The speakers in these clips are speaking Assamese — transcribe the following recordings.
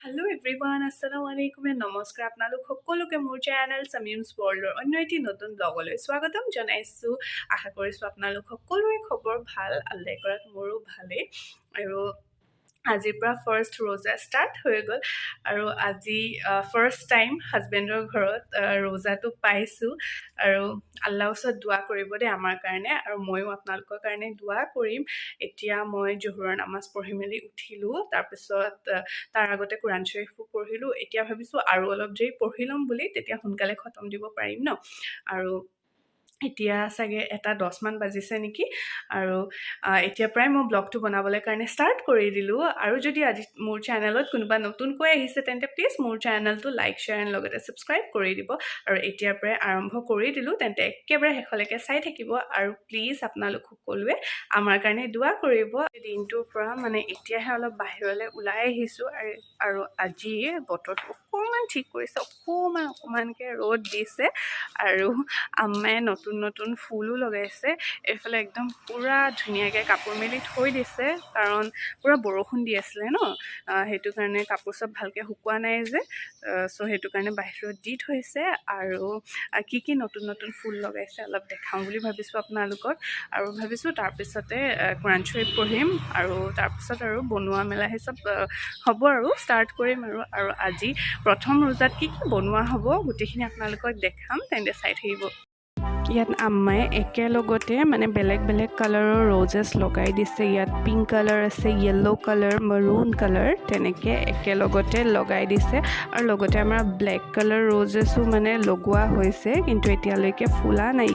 হেল্ল' এভৰিৱান, আসসালামু আলাইকুম, নমস্কাৰ। আপোনালোক সকলোকে মোৰ চেনেল সামিমছ ৱৰ্ল্ডৰ অন্য এটি নতুন ব্লগলৈ স্বাগতম জনাইছোঁ। আশা কৰিছোঁ আপোনালোক সকলোৰে খবৰ ভাল, আল্লাহ কৰাত মোৰো ভালেই। আৰু আজিৰ পৰা ফাৰ্ষ্ট ৰোজা ষ্টাৰ্ট হৈ গ'ল আৰু আজি ফাৰ্ষ্ট টাইম হাজবেণ্ডৰ ঘৰত ৰোজাটো পাইছোঁ। আৰু আল্লাহৰ ওচৰত দোৱা কৰিব দেই আমাৰ কাৰণে, আৰু ময়ো আপোনালোকৰ কাৰণে দোৱা কৰিম। এতিয়া মই জোহৰৰ নামাজ পঢ়ি মেলি উঠিলোঁ, তাৰপিছত তাৰ আগতে কোৰাণ শ্বৰীফো পঢ়িলোঁ। এতিয়া ভাবিছোঁ আৰু অলপ দেৰি পঢ়ি ল'ম বুলি, তেতিয়া সোনকালে খতম দিব পাৰিম ন। আৰু এতিয়া চাগে 1:10 বাজিছে নেকি। আৰু এতিয়া প্ৰায় মই ব্লগটো বনাবলৈ কাৰণে ষ্টাৰ্ট কৰি দিলোঁ। আৰু যদি আজি মোৰ চেনেলত কোনোবা নতুনকৈ আহিছে তেন্তে প্লিজ মোৰ চেনেলটো লাইক শ্বেয়াৰ এণ্ড লগতে ছাবস্ক্ৰাইব কৰি দিব। আৰু এতিয়াৰ পৰাই আৰম্ভ কৰি দিলোঁ, তেন্তে একেবাৰে শেষলৈকে চাই থাকিব। আৰু প্লিজ আপোনালোক সকলোৱে আমাৰ কাৰণে দোৱা কৰিব। দিনটোৰ পৰা এতিয়াহে অলপ বাহিৰলৈ ওলাই আহিছোঁ, আৰু আজি বতৰটো অকণমান ঠিক কৰিছে, অকণমানকৈ ৰ'দ দিছে। আৰু আম্মায়ে নতুন নতুন ফুলো লগাইছে। এইফালে একদম পূৰা ধুনীয়াকৈ কাপোৰ মেলি থৈ দিছে, কাৰণ পূৰা বৰষুণ দি আছিলে ন, সেইটো কাৰণে কাপোৰ চব ভালকৈ শুকোৱা নাই যে, চ' সেইটো কাৰণে বাহিৰত দি থৈছে। আৰু কি নতুন নতুন ফুল লগাইছে অলপ দেখাওঁ বুলি ভাবিছোঁ আপোনালোকক। আৰু ভাবিছোঁ তাৰপিছতে কোৰাণ শ্বৰীফ পঢ়িম, আৰু তাৰপিছত আৰু বনোৱা মেলা সেই চব হ'ব আৰু ষ্টাৰ্ট কৰিম। আৰু আজি প্ৰথম ৰোজাত কি বনোৱা হ'ব গোটেইখিনি আপোনালোকক দেখাম, তেন্তে চাই থাকিব। ইয়াত আম্মায়ে একেলগতে বেলেগ বেলেগ কালাৰৰ ৰ'জেছ লগাই দিছে। ইয়াত পিংক কালাৰ আছে, য়েল্ল' কালাৰ, মাৰুন কালাৰ, তেনেকৈ একেলগতে লগাই দিছে। আৰু লগতে আমাৰ ব্লেক কালাৰ ৰ'জেছো লগোৱা হৈছে, কিন্তু এতিয়ালৈকে ফুলা নাই।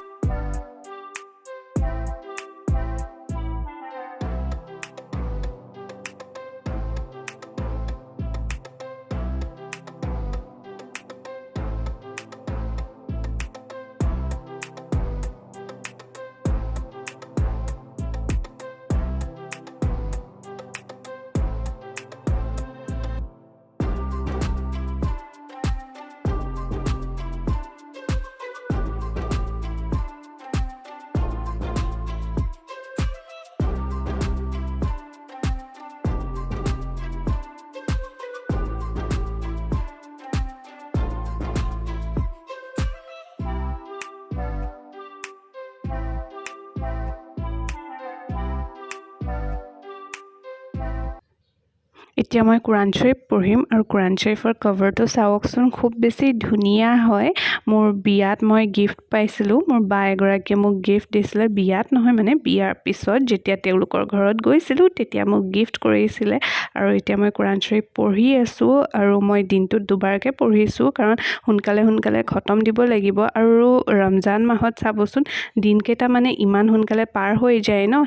এতিয়া মই কোৰাণ শ্বৰীফ পঢ়িম। আৰু কোৰাণ শ্বৰীফৰ কভাৰটো চাওকচোন, খুব বেছি ধুনীয়া হয়। মোৰ বিয়াত মই গিফ্ট পাইছিলোঁ, মোৰ বা এগৰাকীয়ে মোক গিফ্ট দিছিলে। বিয়াত নহয়, বিয়াৰ পিছত যেতিয়া তেওঁলোকৰ ঘৰত গৈছিলোঁ তেতিয়া মোক গিফ্ট কৰিছিলে। আৰু এতিয়া মই কোৰাণ শ্বৰীফ পঢ়ি আছোঁ, আৰু মই দিনটোত দুবাৰকৈ পঢ়িছোঁ, কাৰণ সোনকালে খতম দিব লাগিব। আৰু ৰমজান মাহত চাবচোন দিনকেইটা ইমান সোনকালে পাৰ হৈ যায় ন।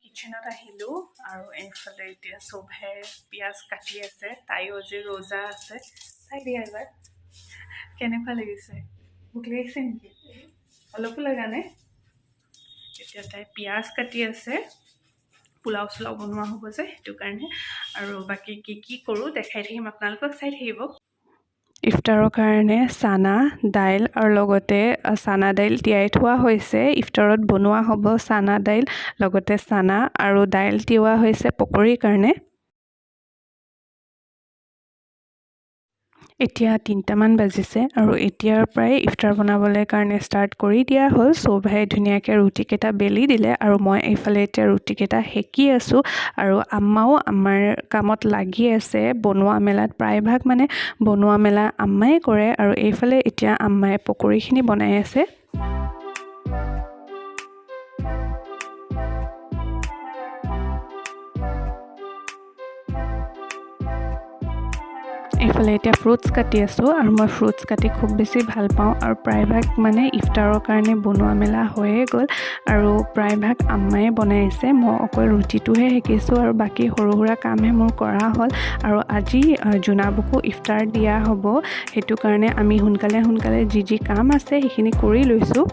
কিটচেনত আহিলোঁ, আৰু এইফালে এতিয়া চবে পিঁয়াজ কাটি আছে। তাইও আজি ৰোজা আছে। তাই দিয়া এবাৰ কেনেকুৱা লাগিছে? ভোক লাগিছে নেকি? অলপো লগা নাই। এতিয়া তাই পিঁয়াজ কাটি আছে, পোলাও চোলাও বনোৱা হ'ব যে, সেইটো কাৰণে। আৰু বাকী কি কৰোঁ দেখাই থাকিম, আপোনালোকক চাই থাকিব। ইফতাৰৰ কাৰণে চানা দাইল আৰু লগতে চানা দাইল তিয়াই থোৱা হৈছে। ইফতাৰত বনোৱা হ'ব চানা দাইল, লগতে চানা আৰু দাইল তিওৱা হৈছে পকৰীৰ কাৰণে। এতিয়া 3টামান বাজিছে, আৰু এতিয়াৰ পৰাই ইফতাৰ বনাবলৈ কাৰণে ষ্টাৰ্ট কৰি দিয়া হ'ল। চবে ধুনীয়াকৈ ৰুটিকেইটা বেলি দিলে, আৰু মই এইফালে এতিয়া ৰুটিকেইটা সেকি আছোঁ। আৰু আম্মাও আমাৰ কামত লাগি আছে, বনোৱা মেলাত প্ৰায়ভাগ বনোৱা মেলা আম্মাই কৰে। আৰু এইফালে এতিয়া আম্মাই পকৰীখিনি বনাই আছে। এইফালে এতিয়া ফ্ৰুটছ কাটি আছোঁ আৰু মই ফ্ৰুটছ কাটি খুব বেছি ভাল পাওঁ আৰু প্ৰায়ভাগ মানে ইফতাৰৰ কাৰণে বনোৱা মেলা হৈয়ে গ'ল আৰু প্ৰায়ভাগ আম্মায়ে বনাইছে মই অকল ৰুটিটোহে শিকিছোঁ আৰু বাকী সৰু সুৰা কামহে মোৰ কৰা হ'ল আৰু আজি জোনাবুকো ইফতাৰ দিয়া হ'ব সেইটো কাৰণে আমি সোনকালে যি কাম আছে সেইখিনি কৰি লৈছোঁ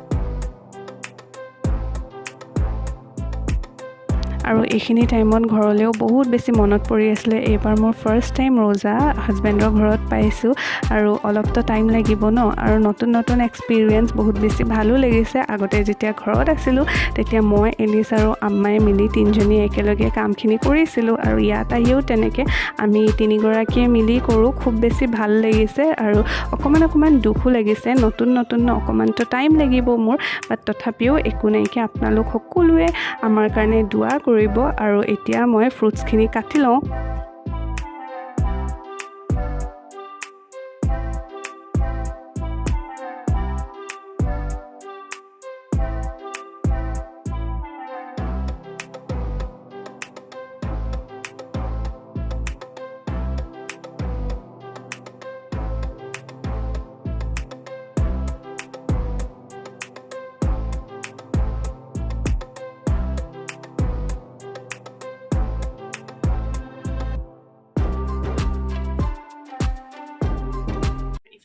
আৰু এইখিনি টাইমত ঘৰলৈও বহুত বেছি মনত পৰি আছিলে এইবাৰ মোৰ ফাৰ্ষ্ট টাইম ৰোজা হাজবেণ্ডৰ ঘৰত পাইছোঁ আৰু অলপতো টাইম লাগিব ন আৰু নতুন এক্সপিৰিয়েঞ্চ বহুত বেছি ভালো লাগিছে আগতে যেতিয়া ঘৰত আছিলোঁ তেতিয়া মই এলিছ আৰু আম্মাই মিলি তিনিজনীয়ে একেলগে কামখিনি কৰিছিলোঁ আৰু ইয়াত আহিও তেনেকৈ আমি তিনিগৰাকীয়ে মিলি কৰোঁ খুব বেছি ভাল লাগিছে আৰু অকণমান দুখো লাগিছে নতুন অকণমানতো টাইম লাগিব মোৰ বাট তথাপিও একো নাইকিয়া আপোনালোক সকলোৱে আমাৰ কাৰণে দুৱা কৰিব আৰু এতিয়া মই ফ্ৰুটছখিনি কাটি লওঁ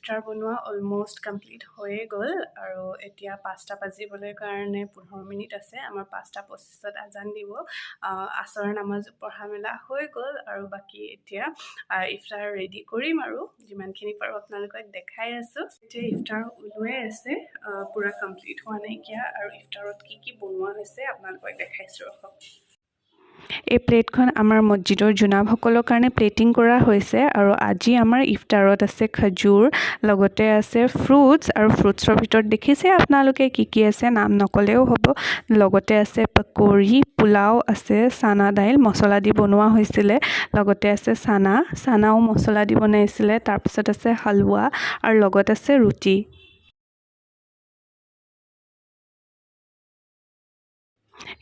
ইফতাৰ বনোৱা অলমোষ্ট কমপ্লিট হৈয়ে গ'ল আৰু এতিয়া 5টা বাজিবলৈ কাৰণে 15 মিনিট আছে আমাৰ 5:25ত আজান দিব আসৰ নামাজ পঢ়া মেলা হৈ গ'ল আৰু বাকী এতিয়া ইফতাৰ ৰেডি কৰিম আৰু যিমানখিনি পাৰোঁ আপোনালোকক দেখাই আছোঁ এতিয়া ইফতাৰ ওলোৱাই আছে পুৰা কমপ্লিট হোৱা নাইকিয়া আৰু ইফতাৰত কি বনোৱা হৈছে আপোনালোকক দেখাইছোঁ ৰখক এই প্লেটখন আমাৰ মছজিদৰ জোনাবসকলৰ কাৰণে প্লেটিং কৰা হৈছে আৰু আজি আমাৰ ইফতাৰত আছে খজুৰ লগতে আছে ফ্ৰুটছ আৰু ফ্ৰুটছৰ ভিতৰত দেখিছে আপোনালোকে কি আছে নাম নকলেও হ'ব লগতে আছে পকৰি পোলাও আছে চানা দাইল মছলা দি বনোৱা হৈছিলে লগতে আছে চানাও মছলা দি বনাইছিলে তাৰপিছত আছে হালৱা আৰু লগত আছে ৰুটি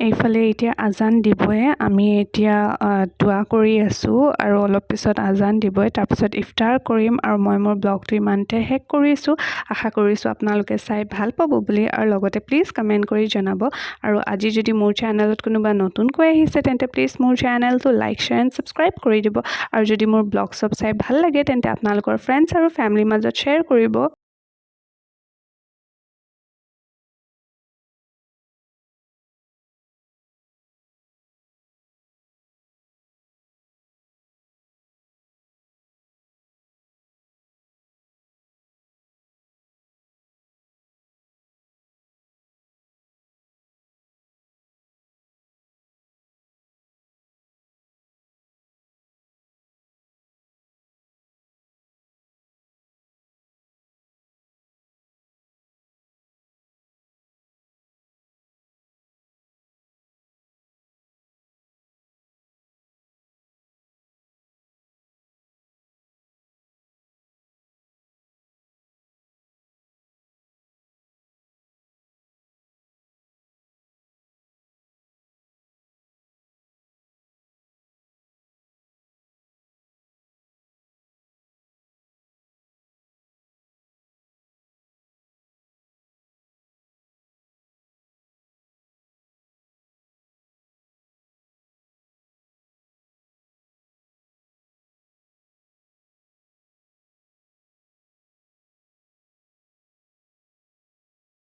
এইফালে এতিয়া আজান দিবয়ে আমি এতিয়া দোৱা কৰি আছোঁ আৰু অলপ পিছত আজান দিবই তাৰপিছত ইফতাৰ কৰিম আৰু মই মোৰ ব্লগটো ইমানতে শেষ কৰিছোঁ আশা কৰিছোঁ আপোনালোকে চাই ভাল পাব বুলি আৰু লগতে প্লিজ কমেণ্ট কৰি জনাব আৰু আজি যদি মোৰ চেনেলত কোনোবা নতুনকৈ আহিছে তেন্তে প্লিজ মোৰ চেনেলটো লাইক শ্বেয়াৰ এণ্ড ছাবস্ক্ৰাইব কৰি দিব আৰু যদি মোৰ ব্লগ চব চাই ভাল লাগে তেন্তে আপোনালোকৰ ফ্ৰেণ্ডছ আৰু ফেমিলিৰ মাজত শ্বেয়াৰ কৰিব